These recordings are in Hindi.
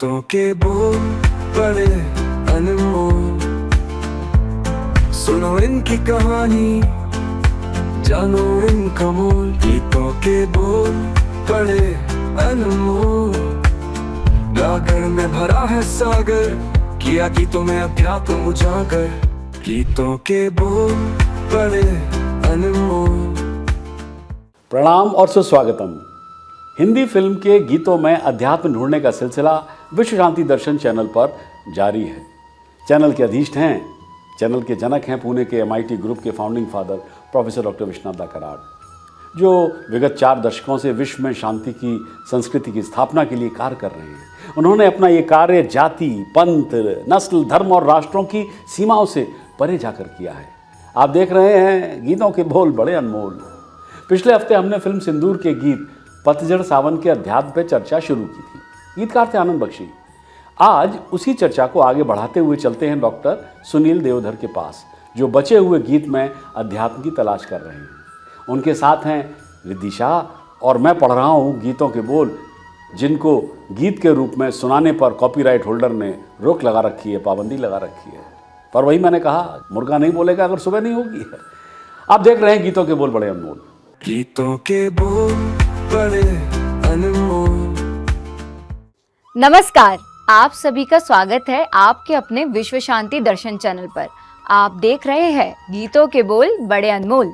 गीतों के बोल बड़े अनमोल, सुनो इनकी कहानी, जानो इनका मोल। गीतों के बोल बड़े अनमोल, गागर में भरा है सागर, किया गीतों में अध्यात्म उजागर। गीतों के बोल बड़े अनमोल। प्रणाम और सुस्वागतम। हिंदी फिल्म के गीतों में अध्यात्म ढूंढने का सिलसिला विश्व शांति दर्शन चैनल पर जारी है। चैनल के अधीष्ट हैं, चैनल के जनक हैं पुणे के MIT ग्रुप के founding father professor doctor Vishwanath दा कराड़, जो विगत 4 दशकों से विश्व में शांति की संस्कृति की स्थापना के लिए कार्य कर रहे हैं। उन्होंने अपना ये कार्य जाति, पंथ, नस्ल, धर्म और राष्ट्रों की सीमाओं से परे जाकर किया है। आप देख रहे हैं गीतों के बोल बड़े अनमोल। पिछले हफ्ते हमने फिल्म सिंदूर के गीत पतझड़ सावन के अध्यात्म पर चर्चा शुरू की थी। गीतकार थे आनंद बख्शी। आज उसी चर्चा को आगे बढ़ाते हुए चलते हैं डॉक्टर सुनील देवधर के पास, जो बचे हुए गीत में अध्यात्म की तलाश कर रहे हैं। उनके साथ हैं रिद्धि शाह और मैं पढ़ रहा हूँ गीतों के बोल, जिनको गीत के रूप में सुनाने पर कॉपीराइट होल्डर ने रोक लगा रखी है, पाबंदी लगा रखी है। पर वही मैंने कहा, मुर्गा नहीं बोलेगा अगर सुबह नहीं होगी। आप देख रहे हैं गीतों के बोल बड़े अनमोल। गीतों के बोल बड़े अनमोल। नमस्कार, आप सभी का स्वागत है आपके अपने विश्व शांति दर्शन चैनल पर। आप देख रहे हैं गीतों के बोल बड़े अनमोल।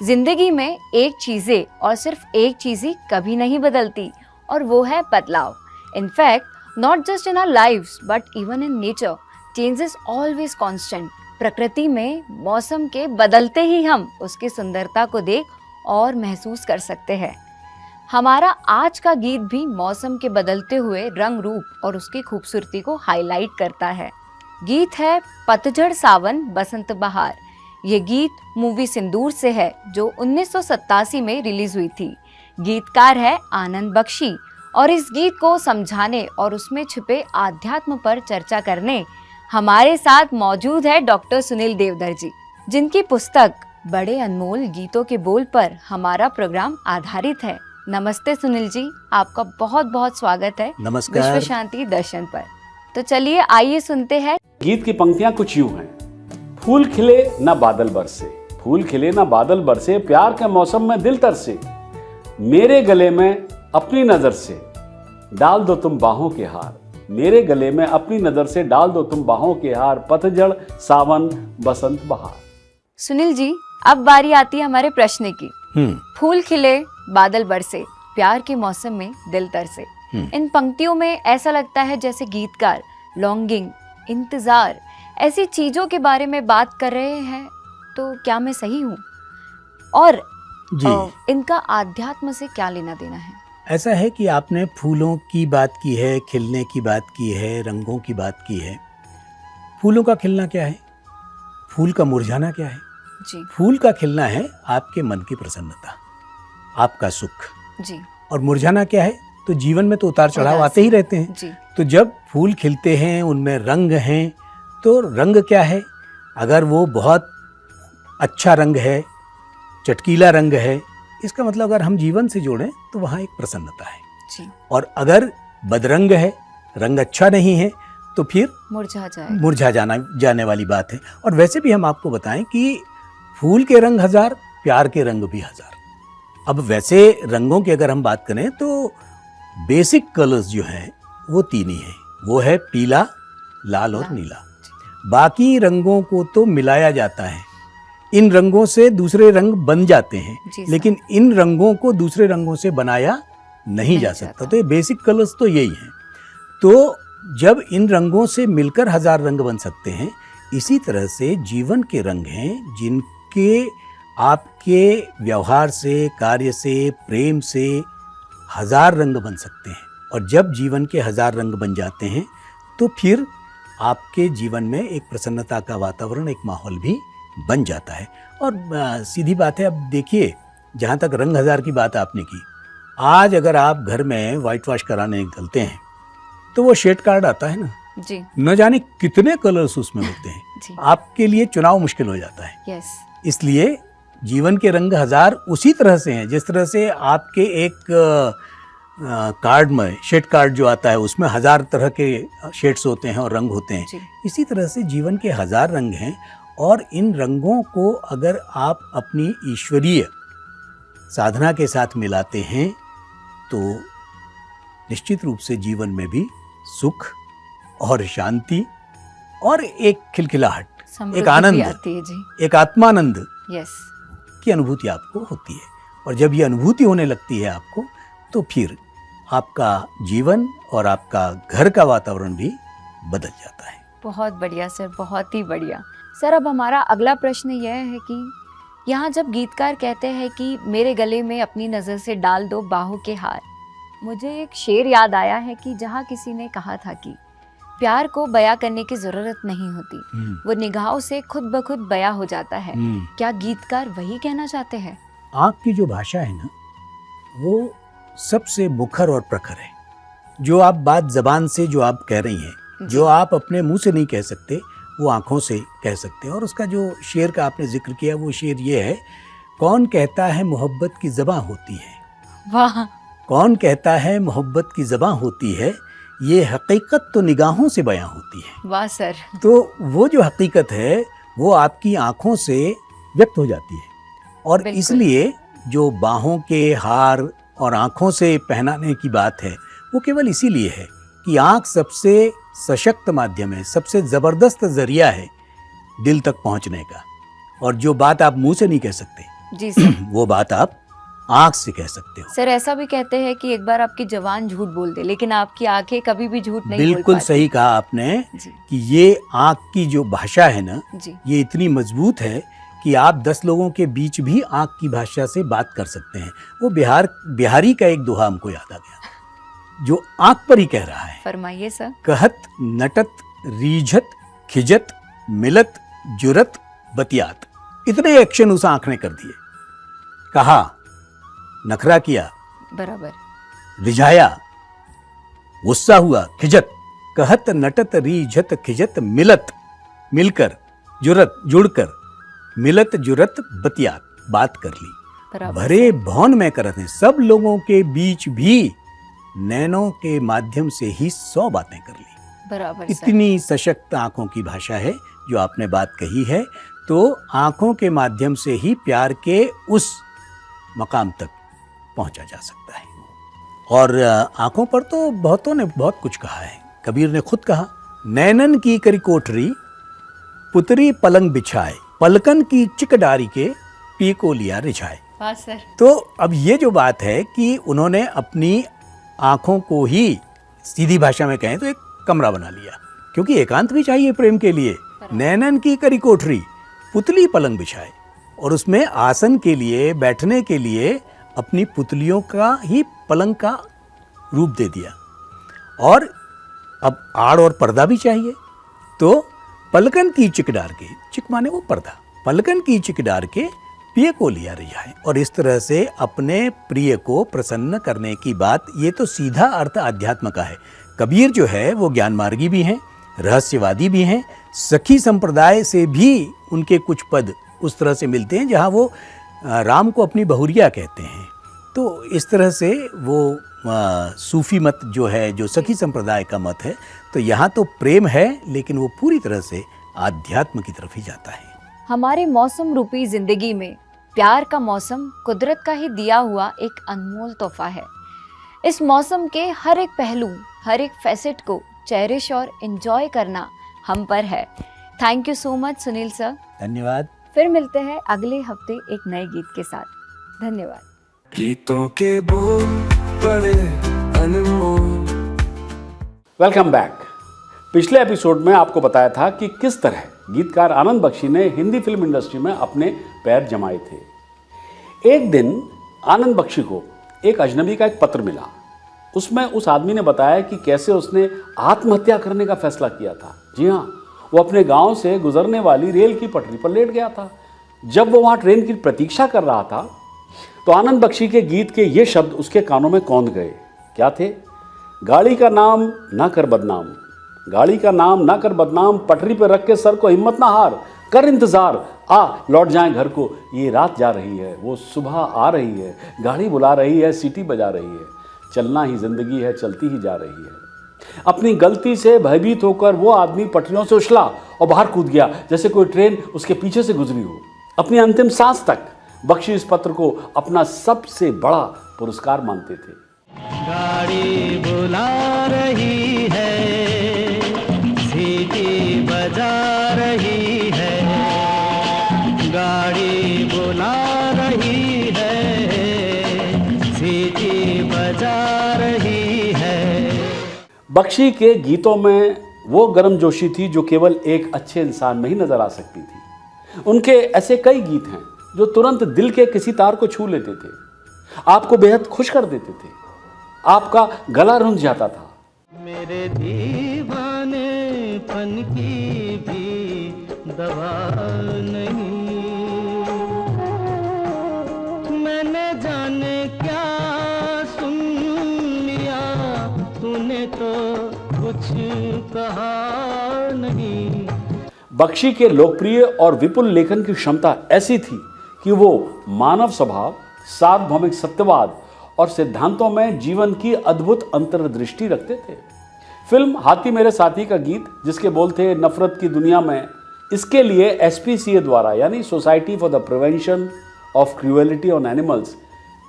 जिंदगी में एक चीजें और सिर्फ एक चीज ही कभी नहीं बदलती, और वो है बदलाव। In fact not just in our lives but even in nature, change is always constant. प्रकृति में मौसम के बदलते ही हम उसकी सुंदरता को देख और महसूस कर सकते हैं। हमारा आज का गीत भी मौसम के बदलते हुए रंग रूप और उसकी खूबसूरती को हाईलाइट करता है। गीत है पतझड़ सावन बसंत बहार। ये गीत मूवी सिंदूर से है, जो 1987 में रिलीज हुई थी। गीतकार है आनंद बख्शी, और इस गीत को समझाने और उसमें छिपे आध्यात्म पर चर्चा करने हमारे साथ मौजूद है डॉक्टर सुनील देवधर जी, जिनकी पुस्तक बड़े अनमोल गीतों के बोल पर हमारा प्रोग्राम आधारित है। नमस्ते सुनील जी, आपका बहुत बहुत स्वागत है नमस्कार। विश्व शांति दर्शन पर। तो चलिए आइए सुनते हैं। गीत की पंक्तियां कुछ यूं हैं। फूल खिले ना बादल बरसे, फूल खिले ना बादल बरसे, प्यार के मौसम में दिल तरसे, मेरे गले में अपनी नजर से डाल दो तुम बाहों के हार, मेरे गले में अपनी नजर से डाल दो तुम बाहों के हार, पतझड़ सावन बसंत बहार। सुनील जी, अब बारी आती है हमारे प्रश्न की। फूल खिले बादल बरसे, प्यार के मौसम में दिल तरसे। इन पंक्तियों में ऐसा लगता है जैसे गीतकार लॉन्गिंग, इंतजार, ऐसी चीजों के बारे में बात कर रहे हैं। तो क्या मैं सही हूँ? और इनका आध्यात्म से क्या लेना देना है? ऐसा है कि आपने फूलों की बात की है, खिलने की बात की है, रंगों की बात की है। फूलों का खिलना क्या है? फूल का मुरझाना क्या है? जी। फूल का खिलना है आपके मन की प्रसन्नता, आपका सुख। जी। और मुरझाना क्या है? तो जीवन में तो उतार चढ़ाव आते ही रहते हैं। जी। तो जब फूल खिलते हैं, उनमें रंग हैं, तो रंग क्या है? अगर वो बहुत अच्छा रंग है, चटकीला रंग है, इसका मतलब अगर हम जीवन से जोड़ें तो वहाँ एक प्रसन्नता है। जी। और अगर बदरंग है, रंग अच्छा नहीं है, तो फिर मुरझा जाने वाली बात है। और वैसे भी हम आपको बताएं कि फूल के रंग 1000, प्यार के रंग भी 1000। अब वैसे रंगों की अगर हम बात करें तो बेसिक कलर्स जो हैं वो 3 ही हैं। वो है पीला, लाल और नीला। बाकी रंगों को तो मिलाया जाता है, इन रंगों से दूसरे रंग बन जाते हैं, लेकिन इन रंगों को दूसरे रंगों से बनाया नहीं जा सकता। तो ये बेसिक कलर्स तो यही हैं। तो जब इन रंगों से मिलकर 1000 रंग बन सकते हैं, इसी तरह से जीवन के रंग हैं जिनके आपके व्यवहार से, कार्य से, प्रेम से 1000 रंग बन सकते हैं। और जब जीवन के 1000 रंग बन जाते हैं तो फिर आपके जीवन में एक प्रसन्नता का वातावरण, एक माहौल भी बन जाता है। और सीधी बात है, अब देखिए, जहाँ तक रंग 1000 की बात आपने की, आज अगर आप घर में वाइट वॉश कराने निकलते हैं तो वो शेड कार्ड आता है ना जी, न जाने कितने कलर्स उसमें होते हैं जी। आपके लिए चुनाव मुश्किल हो जाता है। यस। इसलिए जीवन के रंग 1000 उसी तरह से हैं जिस तरह से आपके एक कार्ड में शेड कार्ड जो आता है उसमें 1000 तरह के शेड्स होते हैं और रंग होते हैं। इसी तरह से जीवन के 1000 रंग हैं और इन रंगों को अगर आप अपनी ईश्वरीय साधना के साथ मिलाते हैं तो निश्चित रूप से जीवन में भी सुख और शांति और एक खिलखिलाहट, एक आनंद आती है जी। एक आत्मानंद यस की अनुभूति आपको होती है। और जब ये अनुभूति होने लगती है आपको तो फिर आपका जीवन और आपका घर का वातावरण भी बदल जाता है। बहुत बढ़िया सर, बहुत ही बढ़िया। सर अब हमारा अगला प्रश्न यह है कि यहाँ जब गीतकार कहते हैं कि मेरे गले में अपनी नज़र से डाल दो बाहों के हार, मुझे एक शेर याद आया है कि जहाँ किसी ने कहा था कि प्यार को बयां करने की जरूरत नहीं होती, वो निगाहों से खुद ब खुद बयां हो जाता है। क्या गीतकार वही कहना चाहते हैं? आँख की जो भाषा है ना वो सबसे मुखर और प्रखर है। जो आप बात जबान से जो आप कह रही हैं, जो आप अपने मुंह से नहीं कह सकते वो आंखों से कह सकते हैं। और उसका जो शेर का आपने जिक्र किया वो शेर ये है, कौन कहता है मोहब्बत की ज़बां होती है। वाह। कौन कहता है मोहब्बत की ज़बां होती है, ये हकीकत तो निगाहों से बयां होती है। वाह सर। तो वो जो हकीकत है वो आपकी आंखों से व्यक्त हो जाती है। और इसलिए जो बाहों के हार और आंखों से पहनाने की बात है वो केवल इसीलिए है कि आंख सबसे सशक्त माध्यम है, सबसे ज़बरदस्त ज़रिया है दिल तक पहुंचने का। और जो बात आप मुंह से नहीं कह सकते जी सर, वो बात आप आंख से कह सकते हो। सर ऐसा भी कहते हैं कि एक बार आपकी जबान झूठ बोल दे लेकिन आपकी आंखें कभी भी झूठ नहीं बोल पाती। बिल्कुल सही कहा आपने कि ये आंख की जो भाषा है ना जी, ये इतनी मजबूत है कि आप 10 लोगों के बीच भी आंख की भाषा से बात कर सकते हैं। वो बिहारी का एक दोहा हमको याद आ गया जो आंख पर ही कह रहा है। फरमाइए सर। कहत नटत रीझत खिजत मिलत जुरत बतियात। इतने एक्शन उस आंख ने कर दिए। कहा, नखरा किया, बराबर, रिझाया, गुस्सा हुआ, खिजत। कहत नटत रीझत खिजत मिलत, मिलकर, जुरत, जुड़कर, मिलत जुरत बतियात, बात कर ली। भरे भवन में करत हैं, सब लोगों के बीच भी नैनों के माध्यम से ही 100 बातें कर ली। बराबर। इतनी सशक्त आंखों की भाषा है जो आपने बात कही है। तो आंखों के माध्यम से ही प्यार के उस मकाम तक पहुंचा जा सकता है। और आंखों पर तो बहुतों ने बहुत कुछ कहा है। कबीर ने खुद कहा, नैनन की करी कोठरी पुतरी पलंग बिछाए, पलकन की चिकडारी के पी को लिया रिझाए। सर। तो अब ये जो बात है कि उन्होंने अपनी आंखों को ही सीधी भाषा में कहें तो एक कमरा बना लिया, क्योंकि एकांत भी चाहिए प्रेम के लिए। नैनन की करी कोठरी पुतली पलंग बिछाए, और उसमें आसन के लिए, बैठने के लिए अपनी पुतलियों का ही पलंग का रूप दे दिया। और अब आड़ और पर्दा भी चाहिए, तो पलकन की चिक डार के, चिक माने वो पर्दा, पलकन की चिक डार के प्रिय को लिया रिझाए। और इस तरह से अपने प्रिय को प्रसन्न करने की बात, ये तो सीधा अर्थ अध्यात्म का है। कबीर जो है वो ज्ञान मार्गी भी हैं, रहस्यवादी भी हैं। सखी संप्रदाय से भी उनके कुछ पद उस तरह से मिलते हैं जहाँ वो राम को अपनी बहुरिया कहते हैं। तो इस तरह से वो सूफी मत जो है, जो सखी संप्रदाय का मत है, तो यहाँ तो प्रेम है लेकिन वो पूरी तरह से आध्यात्म की तरफ ही जाता है। हमारे मौसम रूपी जिंदगी में प्यार का मौसम कुदरत का ही दिया हुआ एक अनमोल तोहफा है। इस मौसम के हर एक पहलू, हर एक फैसेट को चेरिश और एंजॉय करना हम पर है। Thank you so much Sunil sir. धन्यवाद। फिर मिलते हैं अगले हफ्ते एक नए गीत के साथ। धन्यवाद। गीतों के बोल बड़े अनमोल। Welcome back. पिछले एपिसोड में आपको बताया था कि किस तरह गीतकार आनंद बख्शी ने हिंदी फिल्म इंडस्ट्री में अपने पैर जमाए थे। एक दिन आनंद बख्शी को एक अजनबी का एक पत्र मिला। उसमें उस आदमी ने बताया कि कैसे उसने आत्महत्या करने का फैसला किया था। जी हाँ, वो अपने गांव से गुजरने वाली रेल की पटरी पर लेट गया था। जब वो वहाँ ट्रेन की प्रतीक्षा कर रहा था तो आनंद बख्शी के गीत के ये शब्द उसके कानों में कौंध गए। क्या थे? गाड़ी का नाम ना कर बदनाम, गाड़ी का नाम ना कर बदनाम, पटरी पर रख के सर को हिम्मत ना हार, कर इंतजार, आ लौट जाएं घर को, ये रात जा रही है, वो सुबह आ रही है, गाड़ी बुला रही है, सीटी बजा रही है, चलना ही जिंदगी है, चलती ही जा रही है। अपनी गलती से भयभीत होकर वो आदमी पटरियों से उछला और बाहर कूद गया, जैसे कोई ट्रेन उसके पीछे से गुजरी हो। अपनी अंतिम सांस तक बख्शी इस पत्र को अपना सबसे बड़ा पुरस्कार मानते थे। गाड़ी बुला रही है, सीटी बजा रही है, गाड़ी बुला रही है, सीटी बजा रही है। बख्शी के गीतों में वो गर्मजोशी थी जो केवल एक अच्छे इंसान में ही नजर आ सकती थी। उनके ऐसे कई गीत हैं जो तुरंत दिल के किसी तार को छू लेते थे, आपको बेहद खुश कर देते थे, आपका गला रुंझ जाता था। मेरे दीवानेपन की भी दवा नहीं, मैंने जाने क्या सुन लिया, तूने तो कुछ कहा नहीं। बख्शी के लोकप्रिय और विपुल लेखन की क्षमता ऐसी थी कि वो मानव स्वभाव, सार्वभौमिक सत्यवाद और सिद्धांतों में जीवन की अद्भुत अंतर्दृष्टि रखते थे। फिल्म हाथी मेरे साथी का गीत, जिसके बोल थे नफरत की दुनिया में, इसके लिए एसपीसीए द्वारा यानी society for the prevention of cruelty on animals,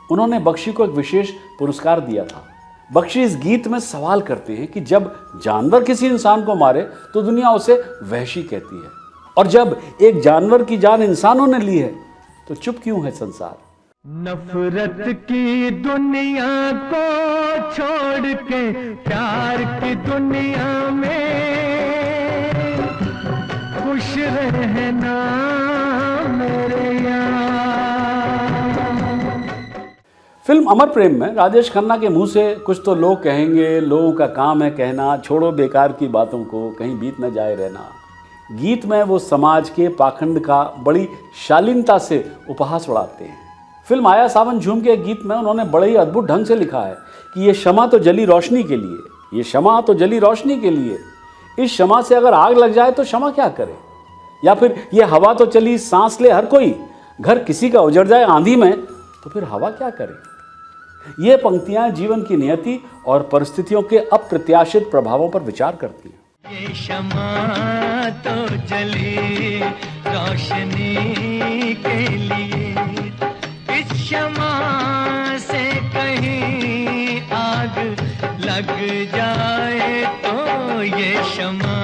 उन्होंने बख्शी को एक विशेष पुरस्कार दिया था। बख्शी इस गीत में सवाल करते हैं कि जब जानवर किसी इंसान को मारे तो दुनिया उसे वहशी कहती है, और जब एक जानवर की जान इंसानों ने ली है तो चुप क्यों है संसार। नफरत की दुनिया को छोड़ के प्यार की दुनिया में खुश रहना मेरे यार। फिल्म अमर प्रेम में राजेश खन्ना के मुंह से कुछ तो लोग कहेंगे, लोगों का काम है कहना, छोड़ो बेकार की बातों को, कहीं बीत न जाए रहना। गीत में वो समाज के पाखंड का बड़ी शालीनता से उपहास उड़ाते हैं। फिल्म आया सावन झूम के गीत में उन्होंने बड़े ही अद्भुत ढंग से लिखा है कि ये शमा तो जली रोशनी के लिए, ये शमा तो जली रोशनी के लिए, इस शमा से अगर आग लग जाए तो शमा क्या करे, या फिर ये हवा तो चली सांस ले हर कोई, घर किसी का उजड़ जाए आंधी में तो फिर हवा क्या करे। ये पंक्तियां जीवन की नियति और परिस्थितियों के अप्रत्याशित प्रभावों पर विचार करती हैं। ये शमा तो जली रोशनी के लिए, इस शमा से कहीं आग लग जाए तो ये शमा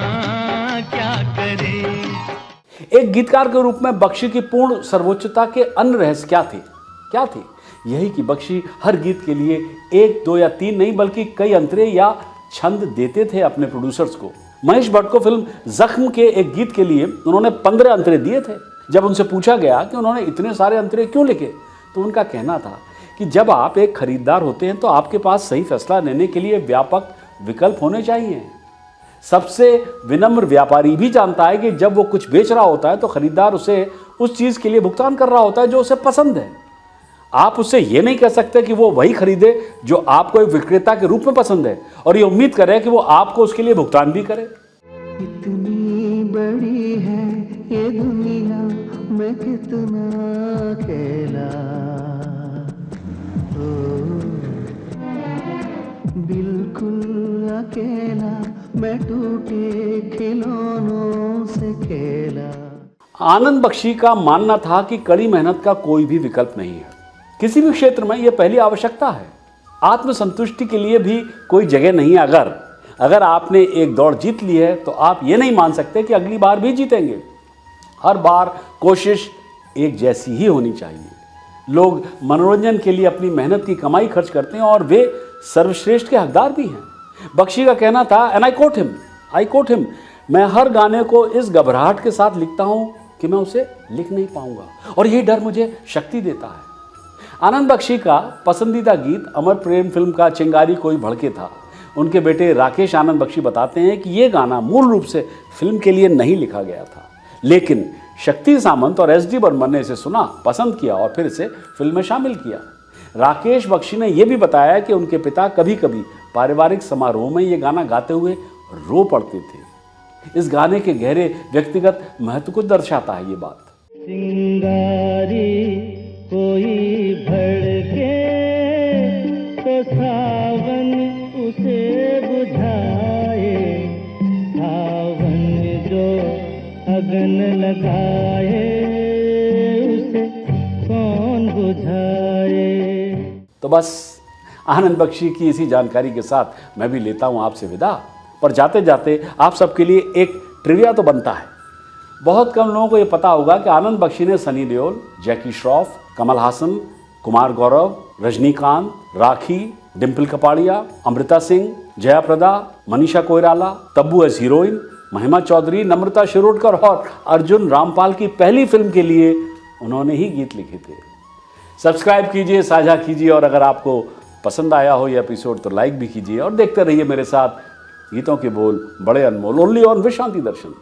क्या करे। एक गीतकार के रूप में बख्शी की पूर्ण सर्वोच्चता के अन्य रहस्य क्या थे? यही कि बख्शी हर गीत के लिए 1, 2 या 3 नहीं बल्कि कई अंतरे या छंद देते थे अपने प्रोड्यूसर्स को। महेश भट्ट को फिल्म जख्म के एक गीत के लिए उन्होंने 15 अंतरे दिए थे। जब उनसे पूछा गया कि उन्होंने इतने सारे अंतरे क्यों लिखे, तो उनका कहना था कि जब आप एक खरीदार होते हैं तो आपके पास सही फैसला लेने के लिए व्यापक विकल्प होने चाहिए। सबसे विनम्र व्यापारी भी जानता है कि जब वो कुछ बेच रहा होता है तो खरीदार उसे उस चीज़ के लिए भुगतान कर रहा होता है जो उसे पसंद है। आप उससे ये नहीं कह सकते कि वो वही खरीदे जो आपको एक विक्रेता के रूप में पसंद है और ये उम्मीद करे कि वो आपको उसके लिए भुगतान भी करे। इतनी बड़ी है ये दुनिया, मैं कितना अकेला, बिल्कुल अकेला, मैं टूटे खिलौनों से खेला। आनंद बख्शी का मानना था कि कड़ी मेहनत का कोई भी विकल्प नहीं है। किसी भी क्षेत्र में यह पहली आवश्यकता है। आत्मसंतुष्टि के लिए भी कोई जगह नहीं है। अगर आपने एक दौड़ जीत ली है तो आप ये नहीं मान सकते कि अगली बार भी जीतेंगे। हर बार कोशिश एक जैसी ही होनी चाहिए। लोग मनोरंजन के लिए अपनी मेहनत की कमाई खर्च करते हैं और वे सर्वश्रेष्ठ के हकदार भी हैं। बख्शी का कहना था, एंड आई कोट हिम, मैं हर गाने को इस घबराहट के साथ लिखता हूं कि मैं उसे लिख नहीं पाऊंगा और यही डर मुझे शक्ति देता है। आनंद बख्शी का पसंदीदा गीत अमर प्रेम फिल्म का चिंगारी कोई भड़के था। उनके बेटे राकेश आनंद बख्शी बताते हैं कि ये गाना मूल रूप से फिल्म के लिए नहीं लिखा गया था, लेकिन शक्ति सामंत और एस डी बर्मन ने इसे सुना, पसंद किया और फिर इसे फिल्म में शामिल किया। राकेश बख्शी ने यह भी बताया कि उनके पिता कभी कभी पारिवारिक समारोह में ये गाना गाते हुए रो पड़ते थे। इस गाने के गहरे व्यक्तिगत महत्व को दर्शाता है ये बात। चिंगारी कोई भड़के तो बस आनंद बख्शी की इसी जानकारी के साथ मैं भी लेता हूँ आपसे विदा। पर जाते जाते आप सबके लिए एक ट्रिविया तो बनता है। बहुत कम लोगों को ये पता होगा कि आनंद बख्शी ने सनी देओल, जैकी श्रॉफ, कमल हासन, कुमार गौरव, रजनीकांत, राखी, डिम्पल कपाड़िया, अमृता सिंह, जया प्रदा, मनीषा कोइराला, तब्बू एज हीरोइन, महिमा चौधरी, नम्रता शिरोडकर और अर्जुन रामपाल की पहली फिल्म के लिए उन्होंने ही गीत लिखे थे। सब्सक्राइब कीजिए, साझा कीजिए और अगर आपको पसंद आया हो ये एपिसोड तो लाइक भी कीजिए और देखते रहिए मेरे साथ गीतों के बोल बड़े अनमोल, ओनली ऑन विश्व शांति दर्शन।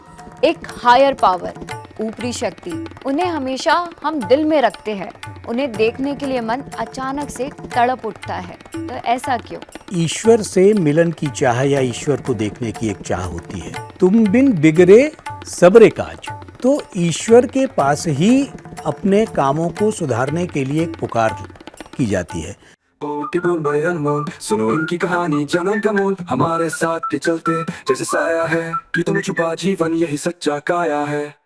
एक हायर पावर, ऊपरी शक्ति, उन्हें हमेशा हम दिल में रखते हैं। उन्हें देखने के लिए मन अचानक से तड़प उठता है, तो ऐसा क्यों? ईश्वर से मिलन की चाह या ईश्वर को देखने की एक चाह होती है। तुम बिन बिगड़े सबरे काज, तो ईश्वर के पास ही अपने कामों को सुधारने के लिए एक पुकार की जाती है। बड़े अनमोल, सुनो इनकी कहानी जन्म का मोल, हमारे साथ के चलते जैसे साया है, कि तुम्हें छुपा जीवन यही सच्चा काया है।